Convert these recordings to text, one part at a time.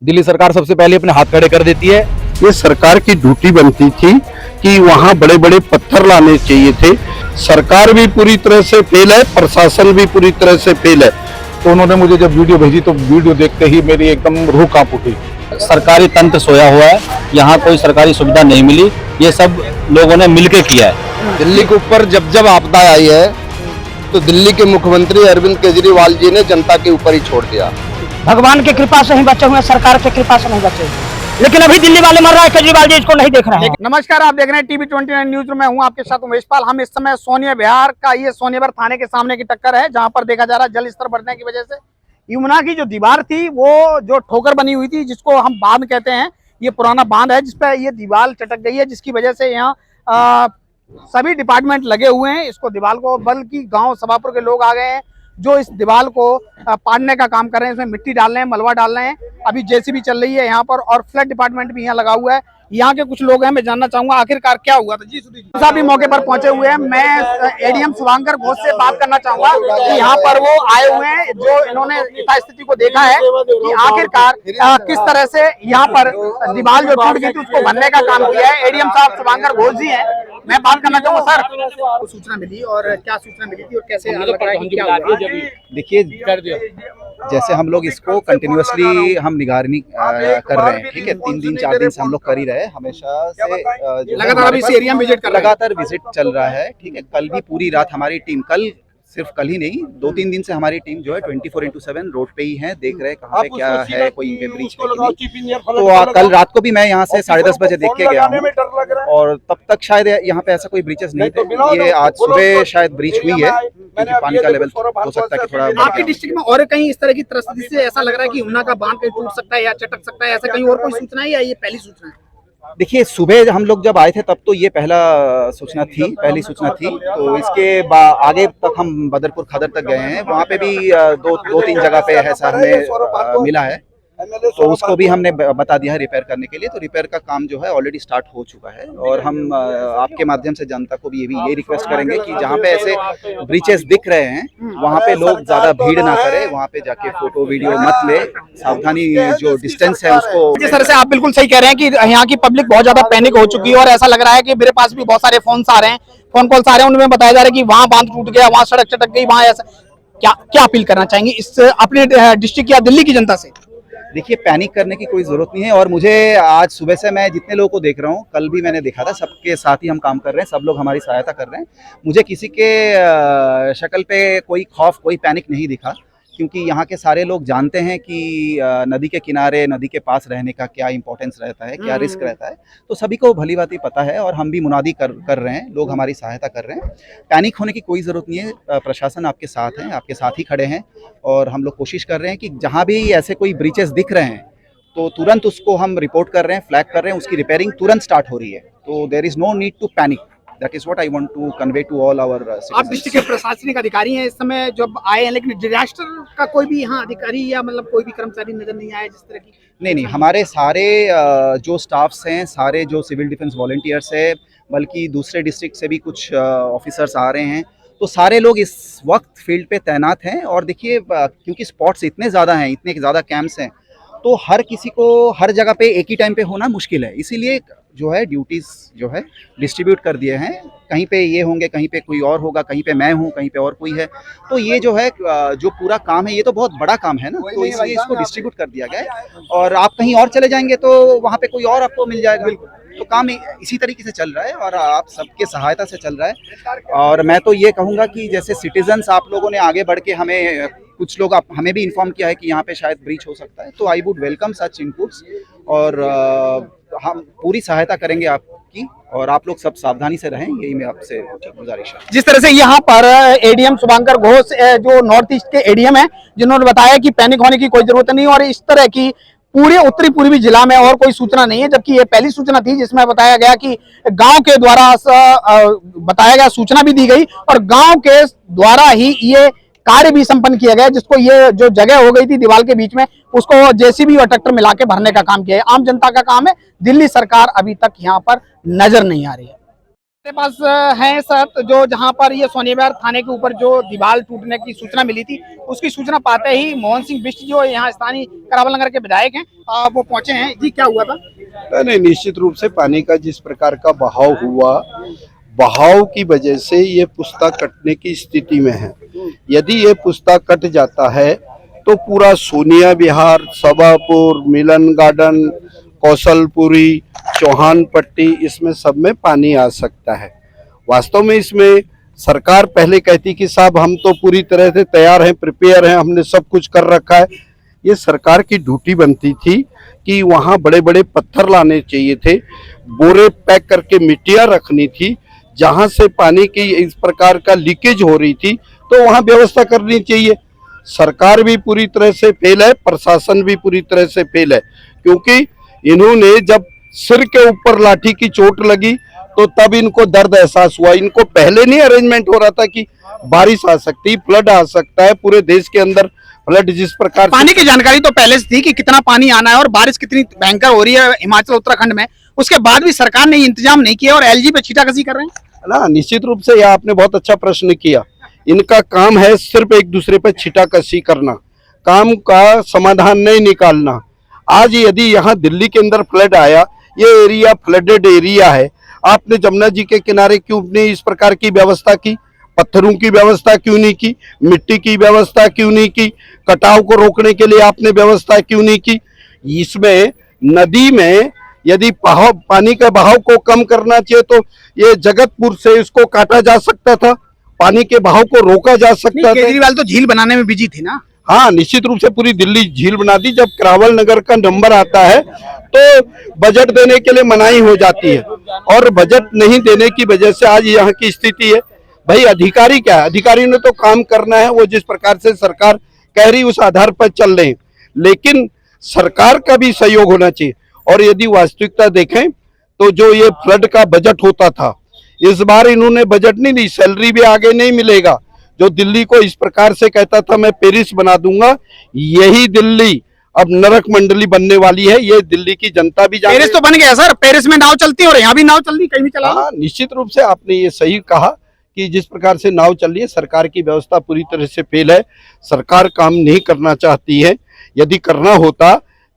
दिल्ली सरकार सबसे पहले अपने हाथ खड़े कर देती है। ये सरकार की ड्यूटी बनती थी कि वहाँ बड़े बड़े पत्थर लाने चाहिए थे। सरकार भी पूरी तरह से फेल है, प्रशासन भी पूरी तरह से फेल है। तो उन्होंने मुझे जब वीडियो भेजी तो वीडियो देखते ही मेरी एकदम रूह कांप उठी। सरकारी तंत्र सोया हुआ है, यहाँ कोई सरकारी सुविधा नहीं मिली, ये सब लोगों ने मिलकर किया है। दिल्ली के ऊपर जब जब आपदा आई है तो दिल्ली के मुख्यमंत्री अरविंद केजरीवाल जी ने जनता के ऊपर ही छोड़ दिया। भगवान की कृपा से ही बचे हुए, सरकार की कृपा से नहीं बचे, लेकिन अभी दिल्ली वाले मर रहा है, केजरीवाल जी इसको नहीं देख रहे हैं। नमस्कार, आप देख रहे हैं टीवी 29 न्यूज में हूं आपके साथ उमेश पाल। हम इस समय सोनिया विहार का ये सोनिया थाने के सामने की टक्कर है, जहां पर देखा जा रहा है जल स्तर बढ़ने की वजह से यमुना की जो दीवार थी वो जो ठोकर बनी हुई थी, जिसको हम बांध कहते हैं, ये पुराना बांध है जिसपे ये दीवार चटक गई है, जिसकी वजह से यहाँ सभी डिपार्टमेंट लगे हुए हैं इसको दीवार को, बल्कि गांव सभापुर के लोग आ गए हैं जो इस दीवार को पाड़ने का काम कर रहे हैं। इसमें मिट्टी डाल रहे हैं, मलबा डाल रहे हैं। अभी जेसीबी चल रही है यहाँ पर और फ्लड डिपार्टमेंट भी यहाँ लगा हुआ है। यहाँ के कुछ लोग हैं, मैं जानना चाहूंगा आखिरकार क्या हुआ था। जी सुधीर साहब भी मौके पर पहुंचे हुए हैं। मैं एडीएम शुभांकर घोष से बात करना चाहूंगा कि यहाँ पर वो आए हुए हैं, जो इन्होंने यथास्थिति को देखा है कि आखिरकार किस तरह से यहाँ पर दीवार जो टूट गई थी उसको भरने का काम किया है। एडीएम साहब शुभांकर घोष जी है, मैं बात करना चाहूंगा। सर, सूचना मिली और क्या सूचना मिली थी और कैसे लग रहा है कि क्या हुआ? देखिए, जैसे हम लोग इसको कंटिन्यूअसली हम निगरानी कर रहे हैं, ठीक है, 3 दिन 4 दिन से हम लोग कर ही रहे हैं, हमेशा से लगातार अभी इस एरिया में विजिट कर रहे हैं। लगातार विजिट चल रहा है, ठीक है। कल भी पूरी रात हमारी टीम, कल सिर्फ कल ही नहीं 2-3 दिन से हमारी टीम जो है 24/7 रोड पे ही है, देख रहे हैं कहाँ पे क्या है, कोई ब्रीच है कि नहीं। तो कल रात को भी मैं यहाँ से 10:30 बजे देख के गया हूँ और तब तक शायद यहाँ पे ऐसा कोई ब्रीचेस नहीं थे। ये आज सुबह शायद ब्रीच हुई है क्योंकि पानी का लेवल हो सकता है कि थोड़ा। आपके डिस्ट्रिक्ट में और कहीं इस तरह की परिस्थिति से ऐसा लग रहा है कि यमुना का बांध कहीं टूट सकता है या चटक सकता है, ऐसा कहीं और कोई सूचना है या ये पहली सूचना है? देखिए, सुबह हम लोग जब आए थे तब तो ये पहली सूचना थी। तो इसके आगे तक हम बदरपुर खदर तक गए हैं, वहाँ पे भी दो तीन जगह पे ऐसा हमें मिला है, तो उसको भी हमने बता दिया है रिपेयर करने के लिए। तो रिपेयर का काम जो है ऑलरेडी स्टार्ट हो चुका है और हम आपके माध्यम से जनता को भी ये रिक्वेस्ट करेंगे कि जहाँ पे ऐसे ब्रीचेस दिख रहे हैं वहाँ पे लोग ज्यादा भीड़ ना करें, वहाँ पे जाके फोटो वीडियो मत ले, सावधानी जो डिस्टेंस है उसको। जिस तरह से आप बिल्कुल सही कह रहे हैं कि यहाँ की पब्लिक बहुत ज्यादा पैनिक हो चुकी है और ऐसा लग रहा है कि मेरे पास भी बहुत सारे फोन कॉल्स आ रहे हैं, उनमें बताया जा रहा है कि वहाँ बांध टूट गया, वहाँ सड़क चटक गई, वहाँ ऐसा। क्या अपील करना चाहेंगे इस अपने डिस्ट्रिक्ट या दिल्ली की जनता से? देखिए, पैनिक करने की कोई जरूरत नहीं है और मुझे आज सुबह से मैं जितने लोगों को देख रहा हूँ, कल भी मैंने देखा था, सबके साथ ही हम काम कर रहे हैं, सब लोग हमारी सहायता कर रहे हैं। मुझे किसी के शक्ल पे कोई खौफ, कोई पैनिक नहीं दिखा, क्योंकि यहाँ के सारे लोग जानते हैं कि नदी के किनारे, नदी के पास रहने का क्या इंपॉर्टेंस रहता है, क्या रिस्क रहता है। तो सभी को भली भांति पता है और हम भी मुनादी कर रहे हैं, लोग हमारी सहायता कर रहे हैं। पैनिक होने की कोई ज़रूरत नहीं है, प्रशासन आपके साथ है, आपके साथ ही खड़े हैं और हम लोग कोशिश कर रहे हैं कि जहाँ भी ऐसे कोई ब्रीचेस दिख रहे हैं तो तुरंत उसको हम रिपोर्ट कर रहे हैं, फ्लैग कर रहे हैं, उसकी रिपेयरिंग तुरंत स्टार्ट हो रही है। तो there is no need to panic. That is what I want to convey to all our citizens. आप डिस्ट्रिक्ट के प्रशासनिक अधिकारी हैं, इस समय जब आए हैं, लेकिन डिजास्टर का कोई भी यहाँ अधिकारी या मतलब कोई भी कर्मचारी नजर नहीं आया जिस तरह की? नहीं, हमारे सारे जो स्टाफ्स हैं, सारे जो सिविल डिफेंस वॉलंटियर्स हैं, बल्कि दूसरे डिस्ट्रिक्ट से भी कुछ ऑफिसर्स आ रहे हैं, तो सारे लोग इस वक्त फील्ड पे तैनात हैं। और देखिए, क्योंकि स्पॉट्स इतने ज़्यादा हैं, इतने ज़्यादा कैंप्स हैं, तो हर किसी को हर जगह पे एक ही टाइम पे होना मुश्किल है, इसीलिए जो है ड्यूटीज़ जो है डिस्ट्रीब्यूट कर दिए हैं। कहीं पे ये होंगे, कहीं पे कोई और होगा, कहीं पे मैं हूँ, कहीं पे और कोई है। तो ये जो है जो पूरा काम है, ये तो बहुत बड़ा काम है ना, तो इसलिए इसको डिस्ट्रीब्यूट कर दिया गया है। और आप कहीं और चले जाएंगे तो वहाँ पे कोई और आपको मिल जाएगा। तो काम इसी तरीके से चल रहा है और आप सबके सहायता से चल रहा है। और मैं तो ये कहूँगा कि जैसे सिटीजन्स आप लोगों ने आगे बढ़ के हमें, कुछ लोग हमें भी इन्फॉर्म किया है कि यहाँ पे शायद ब्रीच हो सकता है, तो I would welcome such inputs और हम पूरी सहायता करेंगे आपकी और आप लोग सब सावधानी से रहें, यही मैं आपसे गुजारिश है। जिस तरह से यहाँ पर एडीएम शुभांकर घोष जो नॉर्थ ईस्ट के एडीएम है, जिन्होंने बताया कि पैनिक होने की कोई जरूरत नहीं और इस तरह की पूरे उत्तरी पूर्वी जिला में और कोई सूचना नहीं है, जबकि ये पहली सूचना थी जिसमें बताया गया कि गांव के द्वारा बताया गया, सूचना भी दी गई और गांव के द्वारा ही ये कार्य भी संपन्न किया गया, जिसको ये जो जगह हो गई थी दीवार के बीच में, उसको जेसीबी और ट्रैक्टर मिला के भरने का काम किया है। आम जनता का काम है, दिल्ली सरकार अभी तक यहाँ पर नजर नहीं आ रही है। मेरे पास है सर जो जहां पर ये सोनिया विहार थाने के ऊपर जो दीवार टूटने की सूचना मिली थी, उसकी सूचना पाते ही मोहन सिंह बिष्ट जो यहाँ स्थानीय करावल नगर के विधायक हैं, वो पहुंचे हैं। जी क्या हुआ था? नहीं, निश्चित रूप से पानी का जिस प्रकार का बहाव हुआ, बहाव की वजह से ये पुस्ता कटने की स्थिति में है। यदि ये पुस्ता कट जाता है तो पूरा सोनिया विहार, सभापुर, मिलन गार्डन, कौशलपुरी, चौहान पट्टी, इसमें सब में पानी आ सकता है। वास्तव में इसमें सरकार पहले कहती कि साहब हम तो पूरी तरह से तैयार हैं, प्रिपेयर हैं, हमने सब कुछ कर रखा है। ये सरकार की ड्यूटी बनती थी कि वहाँ बड़े बड़े पत्थर लाने चाहिए थे, बोरे पैक करके मिट्टियाँ रखनी थी, जहाँ से पानी की इस प्रकार का लीकेज हो रही थी तो वहाँ व्यवस्था करनी चाहिए। सरकार भी पूरी तरह से फेल है, प्रशासन भी पूरी तरह से फेल है, क्योंकि इन्होंने जब सिर के ऊपर लाठी की चोट लगी तो तब इनको दर्द एहसास हुआ। इनको पहले नहीं अरेंजमेंट हो रहा था कि बारिश आ सकती, फ्लड आ सकता है, पूरे देश के अंदर फ्लड जिस प्रकार पानी की जानकारी तो पहले से थी कि कितना पानी आना है और बारिश कितनी भयंकर हो रही है हिमाचल उत्तराखंड में, उसके बाद भी सरकार ने इंतजाम नहीं किया और एलजी पे छींटाकशी कर रहे हैं ना। निश्चित रूप से यह आपने बहुत अच्छा प्रश्न किया। इनका काम है सिर्फ एक दूसरे पर छींटाकशी करना, काम का समाधान नहीं निकालना। आज यदि यहाँ दिल्ली के अंदर फ्लड आया, ये एरिया फ्लडेड एरिया है, आपने जमुना जी के किनारे क्यों नहीं इस प्रकार की व्यवस्था की? पत्थरों की व्यवस्था क्यों नहीं की? मिट्टी की व्यवस्था क्यों नहीं की? कटाव को रोकने के लिए आपने व्यवस्था क्यों नहीं की? इसमें नदी में यदि पानी का बहाव को कम करना चाहिए तो ये जगतपुर से इसको काटा जा सकता था, पानी के बहाव को रोका जा सकता था। केजरीवाल तो झील बनाने में बिजी थी ना। हाँ, निश्चित रूप से पूरी दिल्ली झील बना दी। जब करावल नगर का नंबर आता है तो बजट देने के लिए मनाही हो जाती है, और बजट नहीं देने की वजह से आज यहाँ की स्थिति है। भाई अधिकारी क्या है? अधिकारी ने तो काम करना है, वो जिस प्रकार से सरकार कह रही उस आधार पर चल रहे हैं, लेकिन सरकार का भी सहयोग होना चाहिए। और यदि वास्तविकता देखें तो जो ये फ्लड का बजट होता था, इस बार इन्होंने बजट नहीं दी, सैलरी भी आगे नहीं मिलेगा। जो दिल्ली को इस प्रकार से कहता था मैं पेरिस बना दूंगा, यही दिल्ली अब नरक मंडली बनने वाली है। ये दिल्ली की जनता भी पेरिस तो बन गया सर, पेरिस में नाव चलती है और यहाँ भी नाव चल रही, कहीं भी चला। हाँ, निश्चित रूप से आपने ये सही कहा कि जिस प्रकार से नाव चल रही है, सरकार की व्यवस्था पूरी तरह से फेल है। सरकार काम नहीं करना चाहती है। यदि करना होता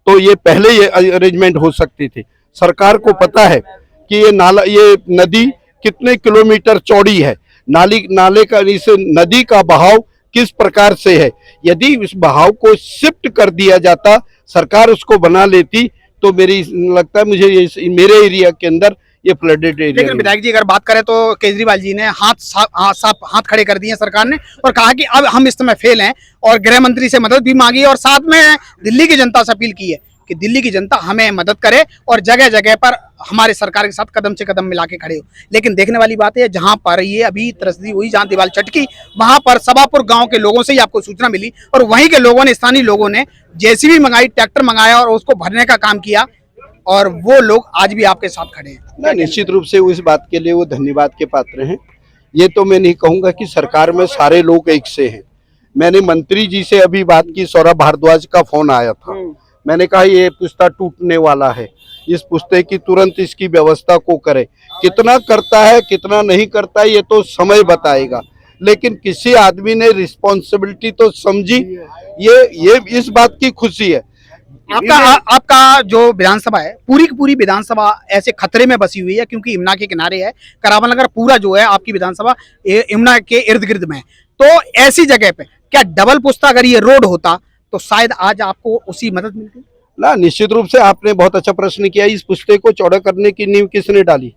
तो ये पहले ये अरेंजमेंट हो सकती थी। सरकार को पता है कि ये नदी कितने किलोमीटर चौड़ी है, नाले का, इस नदी का बहाव किस प्रकार से है। यदि इस बहाव को शिफ्ट कर दिया जाता, सरकार उसको बना लेती, तो मेरी लगता है मुझे मेरे एरिया के अंदर ये फ्लडेड एरिया। लेकिन विधायक जी अगर बात करें तो केजरीवाल जी ने हाथ खड़े कर दिए सरकार ने और कहा कि अब हम इस समय फेल हैं, और गृह मंत्री से मदद भी मांगी और साथ में दिल्ली की जनता से अपील की है कि दिल्ली की जनता हमें मदद करे और जगह जगह पर हमारे सरकार के साथ कदम से कदम मिला के खड़े हो। लेकिन देखने वाली बात है, जहां पर ये अभी त्रसदी हुई, जहां दीवार चटकी, वहां पर सभापुर गांव के लोगों से ही आपको सूचना मिली और वहीं के लोगों ने, स्थानीय लोगों ने जेसीबी मंगाई, ट्रैक्टर मंगाया और उसको भरने का काम किया, और वो लोग आज भी आपके साथ खड़े हैं। निश्चित रूप से उस बात के लिए वो धन्यवाद के पात्र हैं। ये तो मैं नहीं कहूंगा कि सरकार में सारे लोग एक से हैं। मैंने मंत्री जी से अभी बात की, सौरभ भारद्वाज का फोन आया था, मैंने कहा ये पुस्ता टूटने वाला है, इस पुस्ते की तुरंत इसकी व्यवस्था को करे। कितना करता है कितना नहीं करता है ये तो समय बताएगा, लेकिन किसी आदमी ने रिस्पॉन्सिबिलिटी तो समझी। ये इस बात की खुशी है। आपका जो विधानसभा है, पूरी की पूरी विधानसभा ऐसे खतरे में बसी हुई है क्योंकि यमुना के किनारे है। करावल नगर पूरा जो है आपकी विधानसभा यमुना के इर्द गिर्द में है, तो ऐसी जगह पे क्या डबल पुस्ता अगर ये रोड होता तो शायद आज आपको उसी मदद मिलती ना। निश्चित रूप से आपने बहुत अच्छा प्रश्न किया। इस पुस्ते को चौड़ा करने की नींव किसने डाली?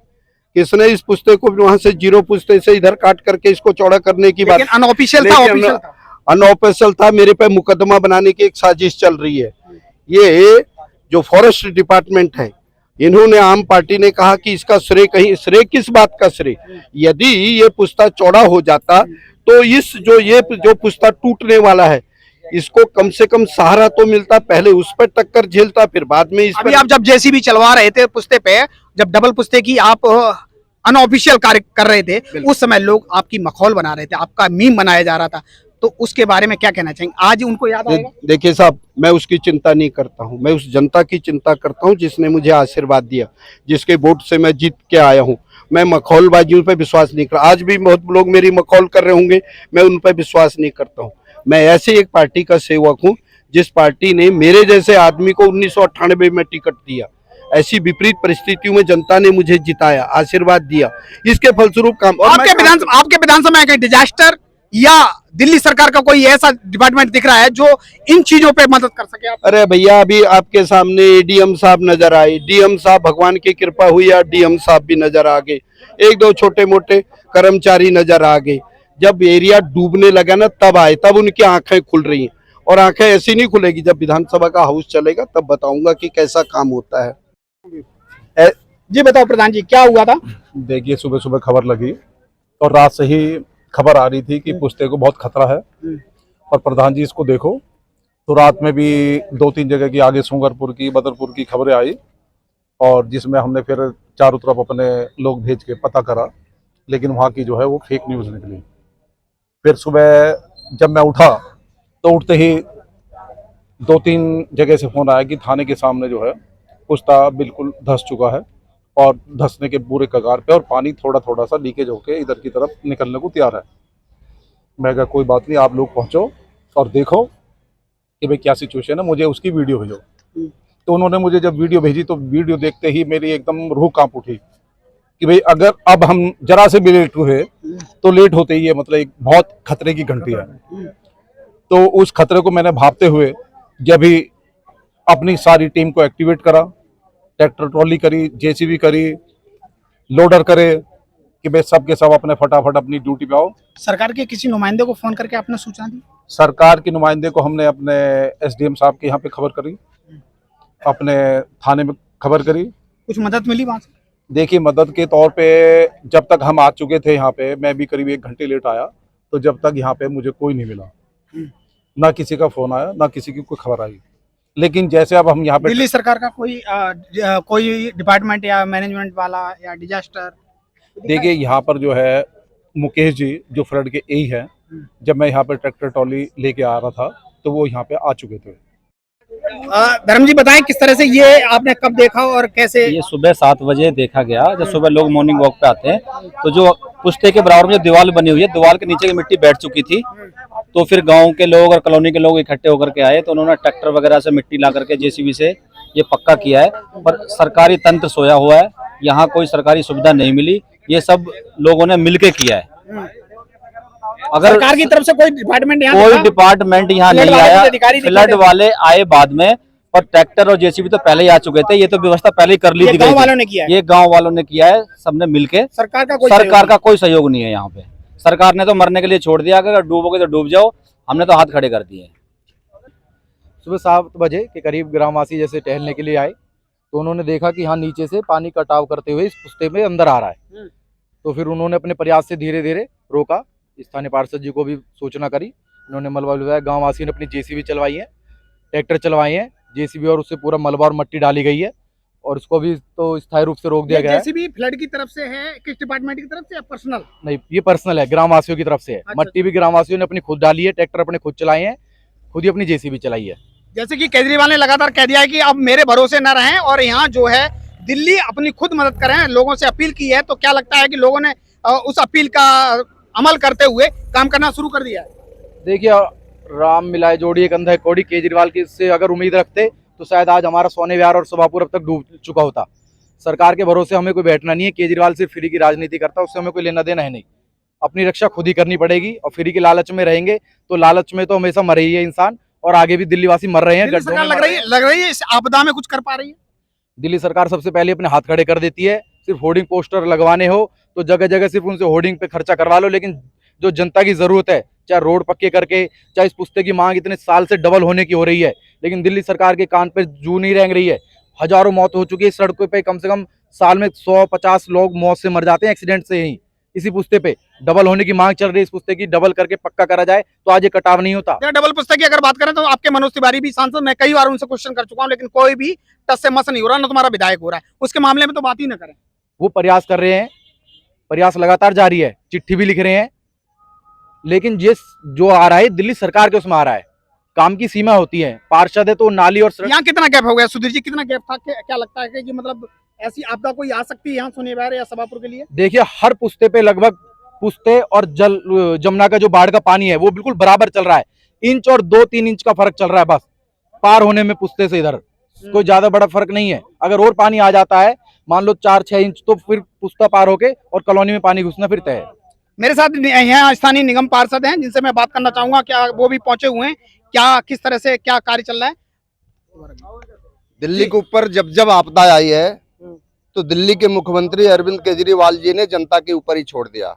किसने इस पुस्ते को वहां से 0 पुस्ते से इधर काट करके इसको चौड़ा करने की बात? अनऑफिशियल था, अनऑफिशियल था। मेरे पे मुकदमा बनाने की एक साजिश चल रही है। ये जो फॉरेस्ट डिपार्टमेंट है, इन्होंने, आम पार्टी ने कहा कि इसका श्रेय कहीं, श्रेय किस बात का श्रेय? यदि ये पुस्ता चौड़ा हो जाता तो ये जो पुस्ता टूटने वाला है, इसको कम से कम सहारा तो मिलता। पहले उस पर टक्कर झेलता, फिर बाद में इस पर। आप जब जेसीबी चलवा रहे थे पुस्ते पे, जब डबल पुस्ते की आप अनऑफिशियल कार्य कर रहे थे, उस समय लोग आपकी मखौल बना रहे थे, आपका मीम बनाया जा रहा था, तो उसके बारे में क्या कहना चाहेंगे? आज उनको याद आएगा? देखिए साहब, मैं उसकी चिंता नहीं करता हूं, मैं उस जनता की चिंता करता हूं जिसने मुझे आशीर्वाद दिया, जिसके वोट से मैं जीत के आया हूं। मैं मखौलबाजियों पे विश्वास नहीं कर, आज भी बहुत लोग मेरी मखौल कर रहे होंगे, मैं उन पर विश्वास नहीं करता हूँ। मैं ऐसे एक पार्टी का सेवक हूँ जिस पार्टी ने मेरे जैसे आदमी को 1998 में टिकट दिया। ऐसी विपरीत परिस्थितियों में जनता ने मुझे जिताया, आशीर्वाद दिया, इसके फलस्वरूप काम। और आपके विधानसभा में कहीं डिजास्टर या दिल्ली सरकार का कोई ऐसा डिपार्टमेंट दिख रहा है जो इन चीजों पे मदद कर सके आप? अरे भैया, अभी आपके सामने डीएम साहब नजर आए, डीएम साहब भगवान की कृपा हुई या डीएम साहब भी नजर आ गए, एक दो छोटे मोटे कर्मचारी नजर आ गए। जब एरिया डूबने लगा ना तब आए, तब उनकी आंखें खुल रही हैं। और आंखें ऐसी नहीं खुलेगी, जब विधानसभा का हाउस चलेगा तब बताऊंगा कि कैसा काम होता है। जी बताओ प्रधान जी, क्या हुआ था? देखिए, सुबह सुबह खबर लगी और रात से ही खबर आ रही थी कि पुश्ते को बहुत खतरा है और प्रधान जी इसको देखो। तो रात में भी 2-3 जगह की, आगे सुंगरपुर की, बदरपुर की खबरें आई और जिसमें हमने फिर चारों तरफ अपने लोग भेज के पता करा, लेकिन वहाँ की जो है वो फेक न्यूज़ निकली। फिर सुबह जब मैं उठा तो उठते ही 2-3 जगह से फ़ोन आया कि थाने के सामने जो है पुश्ता बिल्कुल धंस चुका है और धंसने के पूरे कगार पे, और पानी थोड़ा थोड़ा सा लीकेज होके इधर की तरफ निकलने को तैयार है। मैं कहा कोई बात नहीं, आप लोग पहुंचो और देखो कि भाई क्या सिचुएशन है, मुझे उसकी वीडियो भेजो। तो उन्होंने मुझे जब वीडियो भेजी तो वीडियो देखते ही मेरी एकदम रूह कांप उठी कि भाई अगर अब हम जरा से भी लेट हुए तो लेट होते ही है, मतलब एक बहुत खतरे की घंटी है। तो उस खतरे को मैंने भांपते हुए जब भी अपनी सारी टीम को एक्टिवेट करा, ट्रैक्टर ट्रॉली करी, जेसीबी करी, लोडर करे कि भाई सब के सब अपने फटाफट अपनी ड्यूटी पे आओ। सरकार के किसी नुमाइंदे को फोन करके आपने सूचना दी? सरकार के नुमाइंदे को हमने अपने एसडीएम साहब के यहाँ पे खबर करी, अपने थाने में खबर करी। कुछ मदद मिली वहां से? देखिए, मदद के तौर पे जब तक हम आ चुके थे यहाँ पे, मैं भी करीब 1 घंटे लेट आया, तो जब तक यहाँ पे मुझे कोई नहीं मिला, ना किसी का फोन आया, ना किसी की कोई खबर आई। लेकिन जैसे अब हम यहाँ पे दिल्ली सरकार का कोई डिपार्टमेंट या मैनेजमेंट वाला या डिजास्टर? देखिए, यहाँ पर जो है मुकेश जी जो फ्लड के एई हैं, जब मैं यहाँ पर ट्रैक्टर ट्रॉली लेके आ रहा था तो वो यहाँ पे आ चुके थे। धर्म जी बताएं, किस तरह से ये आपने कब देखा और कैसे? ये सुबह 7 बजे देखा गया। जब सुबह लोग मॉर्निंग वॉक पे आते हैं तो जो पुश्ते के बराबर में जो दीवार बनी हुई है, दीवार के नीचे की मिट्टी बैठ चुकी थी। तो फिर गांव के लोग और कॉलोनी के लोग इकट्ठे होकर के आए, तो उन्होंने ट्रैक्टर वगैरह से मिट्टी ला करके जेसीबी से ये पक्का किया है। पर सरकारी तंत्र सोया हुआ है, यहाँ कोई सरकारी सुविधा नहीं मिली, ये सब लोगों ने मिलके किया है। अगर सरकार की तरफ से कोई डिपार्टमेंट यहाँ कोई डिपार्टमेंट यहाँ नहीं आया, फ्लड वाले आए बाद में, और ट्रैक्टर और जेसीबी तो पहले ही आ चुके थे। ये तो व्यवस्था पहले ही कर ली थी, गांव वालों ने किया है। ये गांव वालों ने किया है, सबने मिलके। सरकार का कोई सहयोग नहीं है यहाँ पे। सरकार ने तो मरने के लिए छोड़ दिया, अगर डूबोगे तो डूब जाओ, हमने तो हाथ खड़े कर दिए। सुबह 7 बजे के करीब ग्रामवासी जैसे टहलने के लिए आए तो उन्होंने देखा कि यहाँ नीचे से पानी कटाव करते हुए इस पुश्ते में अंदर आ रहा है। तो फिर उन्होंने अपने प्रयास से धीरे धीरे रोका। स्थानीय पार्षद जी को भी सूचना करी, उन्होंने मलबा बुलवाया, गाँववासियों ने अपनी जेसीबी चलवाई है, ट्रैक्टर चलवाए हैं, जेसीबी, और उससे पूरा मलबा और मट्टी डाली गई है और उसको भी तो स्थायी रूप से रोक दिया गया है। जेसीबी फ्लड की तरफ से है, किस डिपार्टमेंट की तरफ से या पर्सनल? नहीं, ये पर्सनल है, ग्रामवासियों की तरफ से है। अच्छा। मट्टी भी ग्रामवासियों ने अपनी खुद डाली है, ट्रैक्टर अपने खुद चलाए हैं, खुद ही अपनी जेसीबी चलाई है। जैसे कि केजरीवाल ने लगातार कह दिया है कि अब मेरे भरोसे न रहें और यहाँ जो है दिल्ली अपनी खुद मदद करें, लोगों से अपील की है। तो क्या लगता है कि लोगों ने उस अपील का अमल करते हुए काम करना शुरू कर दिया है? देखिए, राम मिलाए जोड़ी एक अंधा कौड़ी, केजरीवाल की से अगर उम्मीद रखते तो शायद आज हमारा सोने विहार और सुभापुर अब तक डूब चुका होता। सरकार के भरोसे हमें कोई बैठना नहीं है। केजरीवाल सिर्फ फ्री की राजनीति करता, उससे हमें कोई लेना देना है नहीं। अपनी रक्षा खुद ही करनी पड़ेगी और फ्री के लालच में रहेंगे तो लालच में तो हमेशा मर ही है इंसान, और आगे भी दिल्ली वासी मर रहे हैं। सरकार लग रही है इस आपदा में कुछ कर पा रही है? दिल्ली सरकार सबसे पहले अपने हाथ खड़े कर देती है। सिर्फ होर्डिंग पोस्टर लगवाने हो तो जगह जगह सिर्फ उनसे होर्डिंग पे खर्चा करवा लो, लेकिन जो जनता की जरूरत है, चाहे रोड पक्के करके, चाहे इस पुश्ते की मांग इतने साल से डबल होने की हो रही है, लेकिन दिल्ली सरकार के कान पे जू नहीं रेंग रही है। हजारों मौत हो चुकी है सड़कों पे, कम से कम साल में 150 लोग मौत से मर जाते हैं एक्सीडेंट से। ही इसी पुश्ते पे डबल होने की मांग चल रही है। इस पुश्ते की डबल करके पक्का करा जाए तो आज ये कटाव नहीं होता। डबल पुश्ते की अगर बात करें तो आपके मनोज तिवारी भी सांसद, मैं कई बार उनसे क्वेश्चन कर चुका हूं, लेकिन कोई भी टस से मस नहीं हो रहा, ना तुम्हारा विधायक हो रहा है। उसके मामले में तो बात ही ना करें। वो प्रयास कर रहे हैं, प्रयास लगातार जारी है, चिट्ठी भी लिख रहे हैं, लेकिन जिस जो आ रहा है दिल्ली सरकार के उसमें आ रहा है। काम की सीमा होती है, पार्षद है तो नाली और यहाँ कितना गैप हो गया सुधीर जी, कितना गैप था? क्या लगता है कि मतलब ऐसी आपदा कोई आ सकती है यहाँ सोनिया विहार या सभापुर के लिए? देखिए हर पुश्ते पे लगभग पुश्ते और जल जमुना का जो बाढ़ का पानी है वो बिल्कुल बराबर चल रहा है, इंच और 2-3 इंच का फर्क चल रहा है बस पार होने में पुश्ते से इधर, कोई ज्यादा बड़ा फर्क नहीं है। अगर और पानी आ जाता है मान लो 4-6 इंच तो फिर पुश्ता पार होके और कॉलोनी में पानी घुसना फिर तय है। मेरे साथ यहाँ स्थानीय निगम पार्षद हैं जिनसे मैं बात करना चाहूंगा, क्या वो भी पहुंचे हुए हैं, क्या किस तरह से क्या कार्य चल रहा है? दिल्ली के ऊपर जब जब आपदा आई है तो दिल्ली के मुख्यमंत्री अरविंद केजरीवाल जी ने जनता के ऊपर ही छोड़ दिया।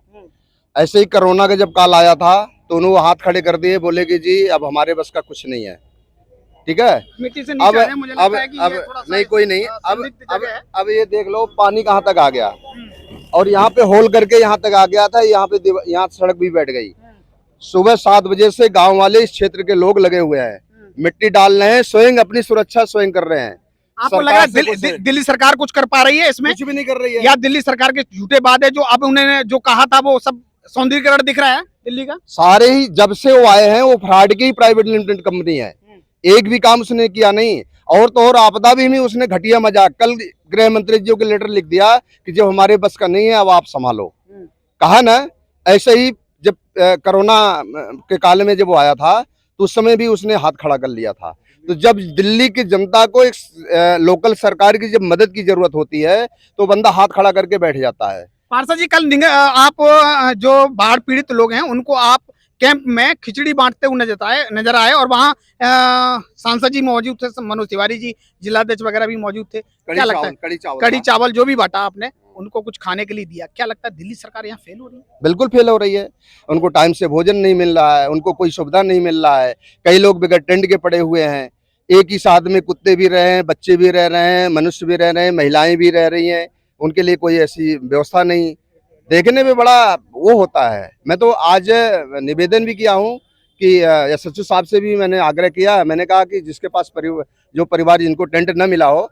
ऐसे ही कोरोना का जब काल आया था तो उन्होंने हाथ खड़े कर दिए, बोले कि जी अब हमारे बस का कुछ नहीं है, ठीक है। मिट्टी से नीचे आ रहे हैं, मुझे लगता है कि अब ये थोड़ा सा नहीं कोई नहीं, संदिग्ध जगह है। अब ये देख लो पानी कहाँ तक आ गया और यहाँ पे होल करके यहाँ तक आ गया था, यहाँ पे यहाँ सड़क भी बैठ गई। सुबह 7 बजे से गांव वाले इस क्षेत्र के लोग लगे हुए हैं, मिट्टी डाल रहे हैं, स्वयं अपनी सुरक्षा स्वयं कर रहे हैं। आपको लग रहा है सरकार से दिल्ली सरकार कुछ कर पा रही है इसमें, कुछ भी नहीं कर रही है। या दिल्ली सरकार के झूठे वादे जो अब उन्होंने जो कहा था वो सब सौंदर्यीकरण दिख रहा है दिल्ली का? सारे ही जब से वो आए हैं वो फ्रॉड की प्राइवेट लिमिटेड कंपनी है, एक भी काम उसने किया नहीं। और तो और आपदा भी नहीं, उसने घटिया मजाक, कल गृह मंत्री जी को लेटर लिख दिया कि जब हमारे बस का नहीं है अब आप संभालो, कहा ना। ऐसे ही जब कोरोना के काल में जब वो आया था तो उस समय भी उसने हाथ खड़ा कर लिया था। तो जब दिल्ली की जनता को एक लोकल सरकार की जब मदद की जरूरत होती है तो बंदा हाथ खड़ा करके बैठ जाता है। पार्षद जी कल आप जो बाढ़ पीड़ित लोग हैं उनको आप कैंप में खिचड़ी बांटते हुए नजर आए और वहाँ सांसद जी मौजूद थे, मनोज तिवारी जी जिलाध्यक्ष वगैरह भी मौजूद थे। क्या लगता है कड़ी चावल जो भी बांटा आपने उनको कुछ खाने के लिए दिया, क्या लगता है दिल्ली सरकार यहाँ फेल हो रही है? बिल्कुल फेल हो रही है, उनको टाइम से भोजन नहीं मिल रहा है, उनको कोई सुविधा नहीं मिल रहा है। कई लोग बगैर टेंट के पड़े हुए हैं, एक ही साथ में कुत्ते भी रहे हैं, बच्चे भी रह रहे हैं, मनुष्य भी रह रहे हैं, महिलाएं भी रह रही हैं, उनके लिए कोई ऐसी व्यवस्था नहीं। देखने में बड़ा वो होता है। मैं तो आज निवेदन भी किया हूँ कि सचिव साहब से भी मैंने आग्रह किया, मैंने कहा कि जिसके पास जो परिवार जिनको टेंट न मिला हो,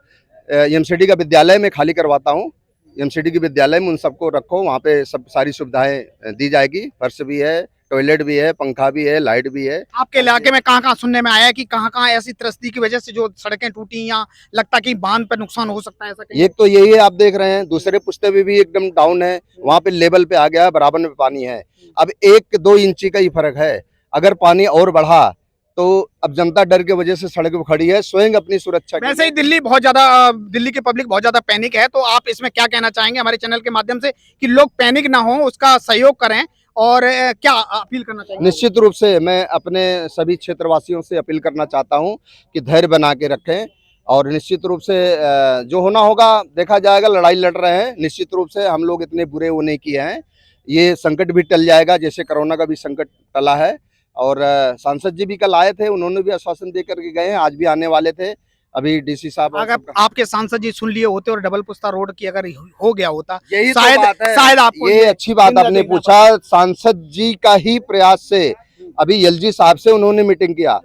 एमसीडी का विद्यालय में खाली करवाता हूँ, एमसीडी के विद्यालय में उन सबको रखो, वहाँ पे सब सारी सुविधाएं दी जाएगी, फर्श भी है, टॉयलेट भी है, पंखा भी है, लाइट भी है। आपके इलाके में कहाँ सुनने में आया है कि कहाँ ऐसी त्रस्ती की वजह से जो सड़कें टूटी या लगता कि बांध पर नुकसान हो सकता है, ऐसा कहीं? एक तो यही है आप देख रहे हैं, दूसरे पुश्ते में भी एकदम डाउन है, वहाँ पे लेवल पे आ गया, बराबर में पानी है। अब 1-2 इंची का ही फर्क है, अगर पानी और बढ़ा तो अब जनता डर के वजह से सड़क पर खड़ी है, स्वयं अपनी सुरक्षा। वैसे ही दिल्ली की पब्लिक बहुत ज्यादा पैनिक है, तो आप इसमें क्या कहना चाहेंगे हमारे चैनल के माध्यम से कि लोग पैनिक ना हो, उसका सहयोग करें और क्या अपील करना चाहेंगे? निश्चित रूप से मैं अपने सभी क्षेत्रवासियों से अपील करना चाहता हूं कि धैर्य बना के रखें और निश्चित रूप से जो होना होगा देखा जाएगा। लड़ाई लड़ रहे हैं, निश्चित रूप से हम लोग इतने बुरे वो नहीं किए हैं, ये संकट भी टल जाएगा, जैसे कोरोना का भी संकट टला है। और सांसद जी भी कल आए थे, उन्होंने भी आश्वासन दे करके गए हैं, आज भी आने वाले थे। अभी डीसी साहब, अगर आपके सांसद जी सुन लिए होते और डबल पुश्ता रोड की अगर हो गया होता, यही शायद तो बात है। शायद आपको ये अच्छी बात आपने पूछा, सांसद जी का ही प्रयास से, अभी एलजी साहब से उन्होंने मीटिंग किया,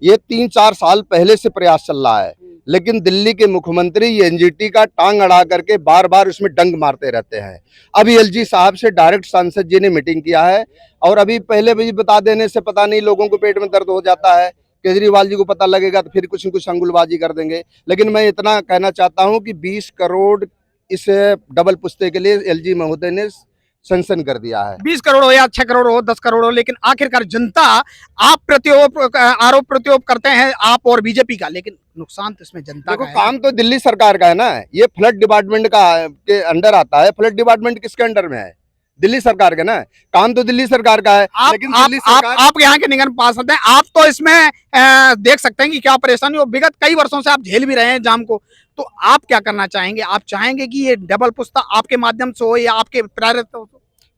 ये 3-4 साल पहले से प्रयास चल रहा है, लेकिन दिल्ली के मुख्यमंत्री एनजीटी का टांग अड़ा करके बार बार उसमें डंग मारते रहते हैं। अभी एलजी साहब से डायरेक्ट सांसद जी ने मीटिंग किया है और अभी पहले भी बता देने से पता नहीं लोगों को पेट में दर्द हो जाता है, केजरीवाल जी को पता लगेगा तो फिर कुछ न कुछ अंगुलबाजी कर देंगे। लेकिन मैं इतना कहना चाहता हूं कि 20 करोड़ इस डबल पुश्ते के लिए एलजी महोदय ने सैंक्शन कर दिया है। 20 करोड़ हो या 6 करोड़ हो, 10 करोड़ हो, लेकिन आखिरकार जनता आरोप प्रत्यारोप करते हैं आप और बीजेपी का, लेकिन नुकसान तो इसमें जनता का है। काम तो दिल्ली सरकार का है ना, ये फ्लड डिपार्टमेंट का के अंडर आता है। फ्लड डिपार्टमेंट किसके अंडर में है? दिल्ली सरकार का ना, काम तो दिल्ली सरकार का है। लेकिन आप यहाँ के निगम पार्षद हैं, आप तो इसमें देख सकते हैं कि क्या परेशानी हो, विगत कई वर्षों से आप झेल भी रहे हैं जाम को, तो आप क्या करना चाहेंगे? आप चाहेंगे कि ये डबल पुश्ता आपके माध्यम से हो या आपके प्रेरित हो?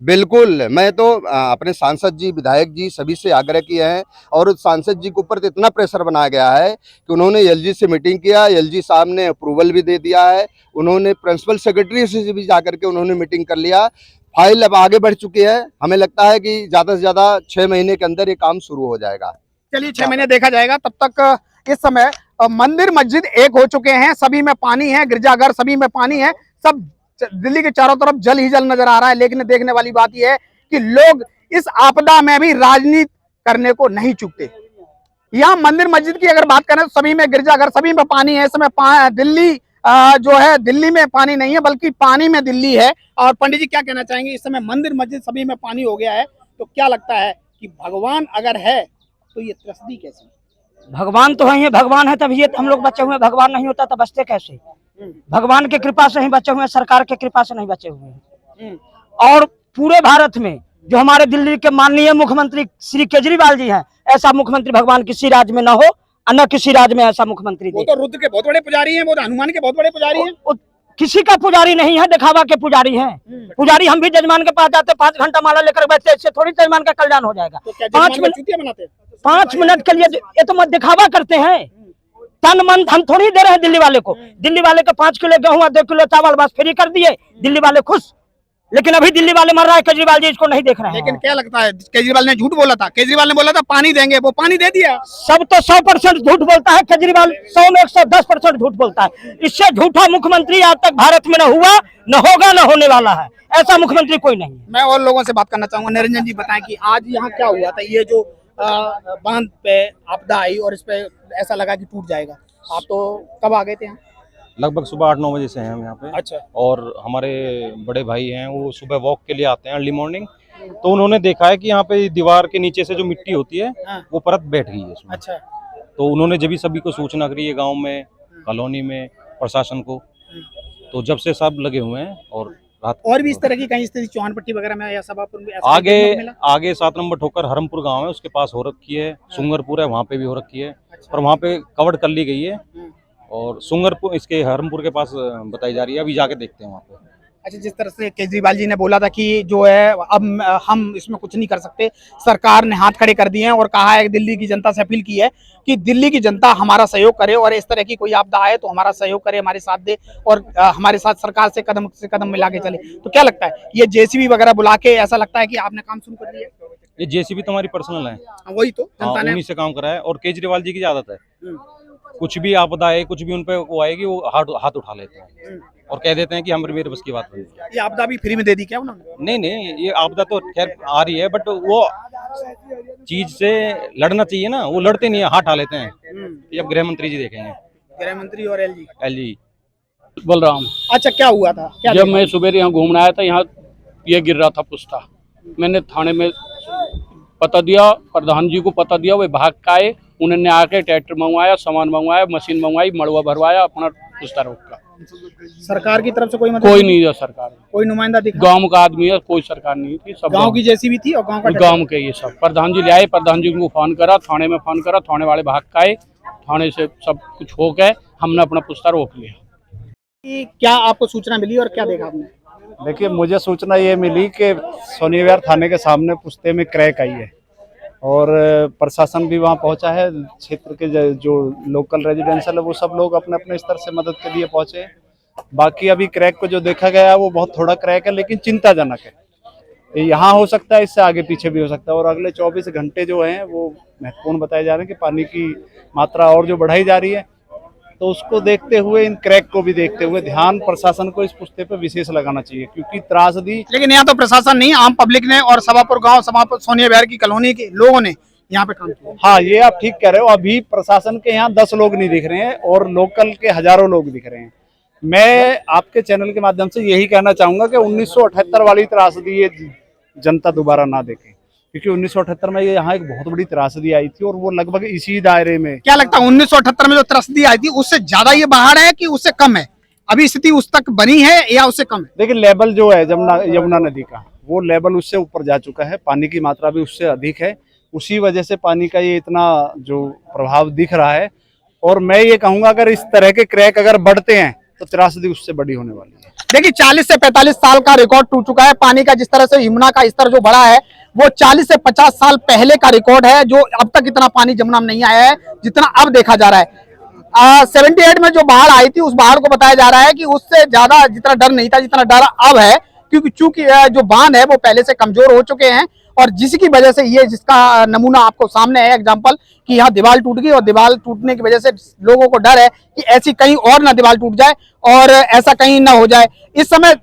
बिल्कुल, मैं तो अपने सांसद जी, विधायक जी सभी से आग्रह किए हैं और उस सांसद जी के ऊपर तो इतना प्रेशर बनाया गया है कि उन्होंने एलजी से मीटिंग किया, एलजी साहब ने अप्रूवल भी दे दिया है, उन्होंने प्रिंसिपल सेक्रेटरी से भी जाकर के उन्होंने मीटिंग कर लिया। फाइल अब आगे बढ़ चुकी है, हमें लगता है कि ज़्यादा से ज़्यादा 6 महीने के अंदर ये काम शुरू हो जाएगा। चलिए 6 महीने देखा जाएगा, तब तक इस समय मंदिर मस्जिद एक हो चुके हैं, सभी में पानी है, गिरजाघर सभी में पानी है, सब दिल्ली के चारों तरफ जल ही जल नजर आ रहा है। लेकिन देखने वाली बात यह है कि लोग इस आपदा में भी राजनीति करने को नहीं चूकते। यहाँ मंदिर मस्जिद की अगर बात करें तो सभी में गिरजाघर, सभी में पानी है। इस समय दिल्ली जो है दिल्ली में पानी नहीं है बल्कि पानी में दिल्ली है। और पंडित जी क्या कहना चाहेंगे, इस समय मंदिर मस्जिद सभी में पानी हो गया है, तो क्या लगता है कि भगवान अगर है तो ये त्रसदी कैसी? भगवान तो है, भगवान है तभी ये हम लोग बचे हुए, भगवान नहीं होता तो बचते कैसे? भगवान की कृपा से ही बचे हुए हैं, सरकार की कृपा से नहीं बचे हुए हैं। और पूरे भारत में जो हमारे दिल्ली के माननीय मुख्यमंत्री श्री केजरीवाल जी हैं, ऐसा मुख्यमंत्री भगवान किसी राज्य में न हो, न किसी राज्य में ऐसा मुख्यमंत्री वो तो रुद्र के बहुत बड़े पुजारी हैं, वो तो हनुमान के बहुत बड़े पुजारी हैं। किसी का पुजारी नहीं है, दिखावा के पुजारी हैं। पुजारी हम भी जजमान के पास जाते 5 घंटा माला लेकर बैठते, इससे थोड़ी जजमान का कल्याण हो जाएगा। तो क्या 5 जजमान मिनट चूतिया बनाते हैं? 5 मिनट के लिए ये तो मत दिखावा करते हैं। तन मन हम थोड़ी दे रहे हैं दिल्ली वाले को। दिल्ली वाले को 5 किलो गेहूं 2 किलो चावल बस फ्री कर दिए, दिल्ली वाले खुश। लेकिन अभी दिल्ली वाले मर रहा है, केजरीवाल जी इसको नहीं देख रहे हैं। लेकिन क्या लगता है, केजरीवाल ने झूठ बोला था, केजरीवाल ने बोला था पानी देंगे, वो पानी दे दिया। सब तो 100% झूठ बोलता है केजरीवाल, 100 में 110% झूठ बोलता है। इससे झूठा मुख्यमंत्री आज तक भारत में न हुआ, न होगा, न होने वाला है। ऐसा मुख्यमंत्री कोई नहीं है। मैं और लोगों से बात करना चाहूंगा। निरंजन जी बताएं कि आज यहाँ क्या हुआ था? ये जो बांध पे आपदा आई और इस पे ऐसा लगा कि टूट जाएगा, आप तो कब आ गए थे यहाँ? लगभग सुबह 8-9 बजे से हैं हम यहाँ पे। अच्छा। और हमारे बड़े भाई हैं वो सुबह वॉक के लिए आते हैं अर्ली मॉर्निंग, तो उन्होंने देखा है कि यहाँ पे दीवार के नीचे से जो मिट्टी होती है वो परत बैठ गई है इसमें। अच्छा। तो उन्होंने जब भी सभी को सूचना करी है, गांव में, कॉलोनी में, प्रशासन को, तो जब से सब लगे हुए हैं। और रात और भी इस तरह की कहीं स्थिति चौहानपट्टी वगैरह में या सभापुर में ऐसा आगे देखने को मिला? आगे 7 नंबर ठोकर हरमपुर गांव है, उसके पास हो रखी है। सुंगरपुर है, वहाँ पे भी हो रखी है, पर वहाँ पे कवर्ड कर ली गई है। और सुंगरपुर इसके हरमपुर के पास बताई जा रही है, अभी जाके देखते हैं वहाँ पे। अच्छा, जिस तरह से केजरीवाल जी ने बोला था कि जो है अब हम इसमें कुछ नहीं कर सकते, सरकार ने हाथ खड़े कर दिए हैं और कहा है, दिल्ली की जनता से अपील की है कि दिल्ली की जनता हमारा सहयोग करे और इस तरह की कोई आपदा आए तो हमारा सहयोग करे, हमारे साथ दे और हमारे साथ सरकार से कदम मिला के चले। तो क्या लगता है, ये जेसीबी वगैरह बुला के ऐसा लगता है कि आपने काम शुरू कर दिया? ये जेसीबी तो हमारी पर्सनल है, वही तो जनता ने उन्हीं से काम करा है। और केजरीवाल जी की आदत है, कुछ भी आपदा आए, कुछ भी उन पे वो आएगी, वो हाथ उठा लेते हैं और कह देते हैं कि हम मेरे बस की बात नहीं है। ये आपदा भी फ्री में दे दी क्या उन्होंने? नहीं, ये आपदा तो खैर आ रही है, बट वो चीज से लड़ना चाहिए ना, वो लड़ते नहीं है, हाथ उठा लेते हैं। ये अब गृह मंत्री जी देखेंगे, गृह मंत्री और एलजी। बलराम। अच्छा, क्या हुआ था? क्या जब मैं सुबह यहाँ घूमने आया था, यहाँ ये गिर रहा था पुस्ता, मैंने थाने में पता दिया, प्रधान जी को पता दिया, वे भाग के आए, उन्होंने आके ट्रैक्टर मंगवाया, सामान मंगवाया, मशीन मंगवाई, मड़वा भरवाया, अपना पुस्ता रोका। सरकार की तरफ से कोई मदद कोई नहीं है, सरकार कोई नुमाइंदा दिखा? गांव का आदमी है, कोई सरकार नहीं थी, सब गांव की जेसीबी थी और गांव का गांव के ये सब। प्रधान जी ले आए, प्रधान जी को फोन करा, थाने में फोन करा, थाने वाले भाग के आए, थाने से सब कुछ हो गए, हमने अपना पुस्ता रोक लिया। क्या आपको सूचना मिली और क्या देखा आपने? देखिए, मुझे सूचना ये मिली कि सोनी विहार थाने के सामने पुस्ते में क्रैक आई है और प्रशासन भी वहाँ पहुंचा है। क्षेत्र के जो लोकल रेजिडेंशियल है वो सब लोग अपने अपने स्तर से मदद के लिए पहुंचे। बाकी अभी क्रैक को जो देखा गया है वो बहुत थोड़ा क्रैक है, लेकिन चिंताजनक है। यहाँ हो सकता है, इससे आगे पीछे भी हो सकता है। और अगले 24 घंटे जो हैं वो महत्वपूर्ण बताए जा रहे हैं कि पानी की मात्रा और जो बढ़ाई जा रही है, तो उसको देखते हुए, इन क्रैक को भी देखते हुए ध्यान प्रशासन को इस पुस्ते पे विशेष लगाना चाहिए, क्योंकि त्रासदी। लेकिन यहाँ तो प्रशासन नहीं, आम पब्लिक ने और सभापुर गांव, सभापुर सोनिया विहार की कॉलोनी के लोगों ने यहाँ पे काम किया। हाँ, ये आप ठीक कह रहे हो। अभी प्रशासन के यहाँ 10 लोग नहीं दिख रहे हैं और लोकल के हजारों लोग दिख रहे हैं। मैं आपके चैनल के माध्यम से यही कहना चाहूंगा कि 1978 वाली त्रासदी ये जनता दोबारा ना देखे, क्योंकि 1978 में ये यहाँ एक बहुत बड़ी त्रासदी आई थी और वो लगभग इसी दायरे में। क्या लगता है 1978 में जो त्रासदी आई थी उससे ज्यादा ये बाहर है कि उससे कम है? अभी स्थिति उस तक बनी है या उससे कम है? देखिए, लेवल जो है यमुना नदी का, वो लेवल उससे ऊपर जा चुका है, पानी की मात्रा भी उससे अधिक है। उसी वजह से पानी का ये इतना जो प्रभाव दिख रहा है। और मैं ये कहूंगा, अगर इस तरह के क्रैक अगर बढ़ते हैं तो त्रासदी उससे बड़ी होने वाली है। देखिए, 40 से 45 साल का रिकॉर्ड टूट चुका है पानी का। जिस तरह से यमुना का स्तर जो बढ़ा है वो 40 से 50 साल पहले का रिकॉर्ड है, जो अब तक इतना पानी जमुना में नहीं आया है जितना अब देखा जा रहा है। 78 में जो बाढ़ आई थी, उस बाढ़ को बताया जा रहा है कि उससे ज्यादा जितना डर नहीं था, जितना डर अब है, क्योंकि चूंकि जो बांध है वो पहले से कमजोर हो चुके हैं और जिसकी वजह से ये, जिसका नमूना आपको सामने है एग्जाम्पल, कि यहाँ दीवार टूट गई और दीवार टूटने की वजह से लोगों को डर है कि ऐसी कहीं और ना दीवार टूट जाए और ऐसा कहीं ना हो जाए। इस समय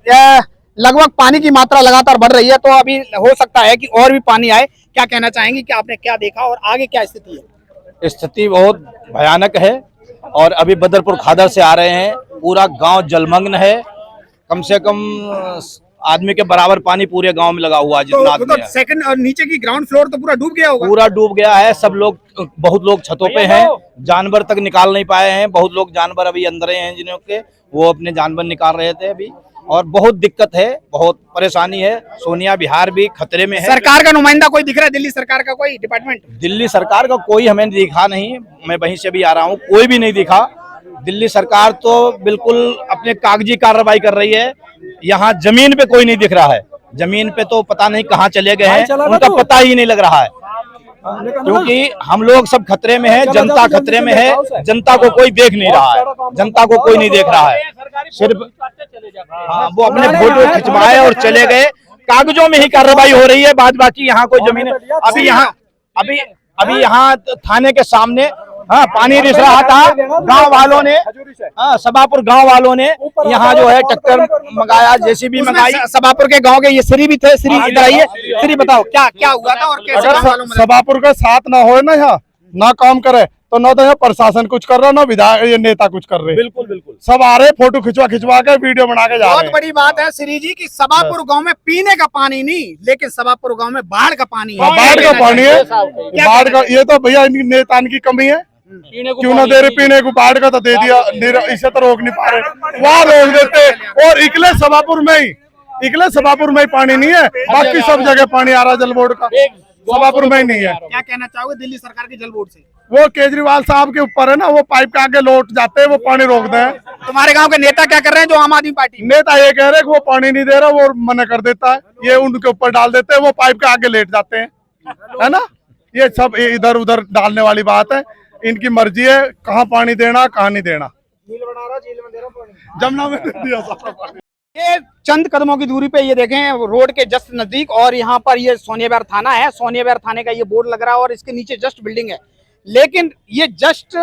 लगभग पानी की मात्रा लगातार बढ़ रही है, तो अभी हो सकता है कि और भी पानी आए। क्या कहना चाहेंगे कि आपने क्या देखा और आगे क्या स्थिति है? स्थिति बहुत भयानक है और अभी बदरपुर खादर से आ रहे हैं। पूरा गांव जलमग्न है, कम से कम आदमी के बराबर पानी पूरे गांव में लगा हुआ है जितना आदमी है। सेकंड और नीचे की ग्राउंड फ्लोर तो पूरा डूब गया होगा। पूरा डूब गया है। सब लोग, बहुत लोग छतों पे हैं, जानवर तक निकाल नहीं पाए हैं। बहुत लोग जानवर अभी अंदर हैं जिन्हों के, वो अपने जानवर निकाल रहे थे अभी, और बहुत दिक्कत है, बहुत परेशानी है। सोनिया विहार भी खतरे में है। सरकार का नुमाइंदा कोई दिख रहा है? दिल्ली सरकार का कोई डिपार्टमेंट? दिल्ली सरकार का कोई हमें दिखा नहीं, मैं वहीं से भी आ रहा हूँ, कोई भी नहीं दिखा। दिल्ली सरकार तो बिल्कुल अपने कागजी कार्रवाई कर रही है। यहाँ जमीन पे कोई नहीं दिख रहा है। जमीन पे तो पता नहीं कहाँ चले गए हैं, उनका पता ही नहीं लग रहा है, क्योंकि हम लोग सब खतरे में है, जनता खतरे में है। जनता को कोई देख नहीं रहा है, जनता को कोई नहीं देख रहा है। सिर्फ वो अपने फोटो खिंचवाए और चले गए। कागजों में ही कार्रवाई हो रही है, बाद बाकी यहाँ कोई जमीन अभी यहाँ थाने के सामने पानी रिस रहा था। गांव वालों ने, सभापुर गांव वालों ने यहाँ जो है ट्रैक्टर मंगाया, जेसीबी मंगाई। सभापुर के गांव के ये श्री भी थे। श्री इधर आइए। श्री बताओ क्या हुआ था और कैसे? अगर सभापुर का साथ ना हो ना, यहाँ ना काम करे तो ना तो यहाँ प्रशासन कुछ कर रहा, ना विधायक ये नेता कुछ कर रहे। बिल्कुल बिल्कुल सब आ रहे फोटो खिंचवा के वीडियो बना के जा रहे बहुत बड़ी बात है श्री जी की सभापुर गांव में पीने का पानी नहीं, लेकिन सभापुर गांव में बाढ़ का पानी है। बाढ़ का पानी है, बाढ़ का। ये तो भैया इनकी नेता की कमी है, क्यों ना दे रहे पीने को। बाढ़ का तो दे दिया, इसे तो रोक नहीं पा रहे, वहाँ रोक देते। और इकले सभापुर में ही पानी नहीं है, बाकी सब जगह पानी आ रहा जल बोर्ड का, सभापुर में ही नहीं है। क्या कहना चाहोगे दिल्ली सरकार के जल बोर्ड से? वो केजरीवाल साहब के ऊपर है ना, वो पाइप के आगे लौट जाते हैं, वो पानी रोक दें। तुम्हारे गांव के नेता क्या कर रहे हैं जो आम आदमी पार्टी? नेता ये कह रहे हैं कि वो पानी नहीं दे रहा, वो मना कर देता है, ये उनके ऊपर डाल देते हैं, वो पाइप के आगे लेट जाते हैं, है ना। ये सब इधर उधर डालने वाली बात है, इनकी मर्जी है कहाँ पानी देना कहाँ नहीं देना। जमुना में दिया सारा पानी। ये चंद कदमों की दूरी पे ये देखें रोड के जस्ट नजदीक, और यहाँ पर ये सोनिया विहार थाना है। सोनिया विहार थाने का ये बोर्ड लग रहा है और इसके नीचे जस्ट बिल्डिंग है, लेकिन ये जस्ट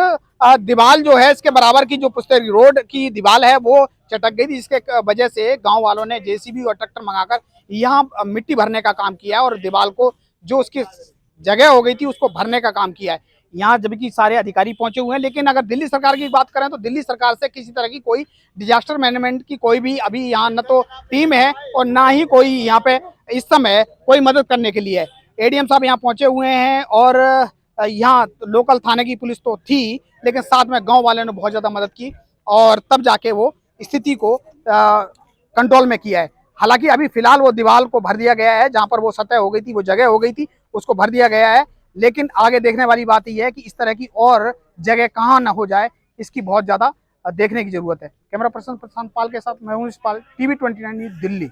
दीवार जो है इसके बराबर की जो पुश्तैनी रोड की दीवार है वो चटक गई थी, जिसके वजह से गांव वालों ने जेसीबी और ट्रैक्टर मंगाकर यहाँ मिट्टी भरने का काम किया है और दीवार को जो उसकी जगह हो गई थी उसको भरने का काम किया है। यहाँ जबकि सारे अधिकारी पहुंचे हुए हैं, लेकिन अगर दिल्ली सरकार की बात करें तो दिल्ली सरकार से किसी तरह की कोई डिजास्टर मैनेजमेंट की कोई भी अभी यहाँ न तो टीम है और ना ही कोई यहाँ पे इस समय कोई मदद करने के लिए है। एडीएम साहब यहाँ पहुंचे हुए हैं और यहाँ लोकल थाने की पुलिस तो थी, लेकिन साथ में गांव वालों ने बहुत ज़्यादा मदद की और तब जाके वो स्थिति को कंट्रोल में किया है। हालांकि अभी फिलहाल वो दीवार को भर दिया गया है, जहाँ पर वो सतह हो गई थी, वो जगह हो गई थी, उसको भर दिया गया है। लेकिन आगे देखने वाली बात यह है कि इस तरह की और जगह कहाँ न हो जाए, इसकी बहुत ज़्यादा देखने की जरूरत है। कैमरा पर्सन प्रशांत पाल के साथ मैं हूं इस पाल, TV 29 न्यूज़ दिल्ली।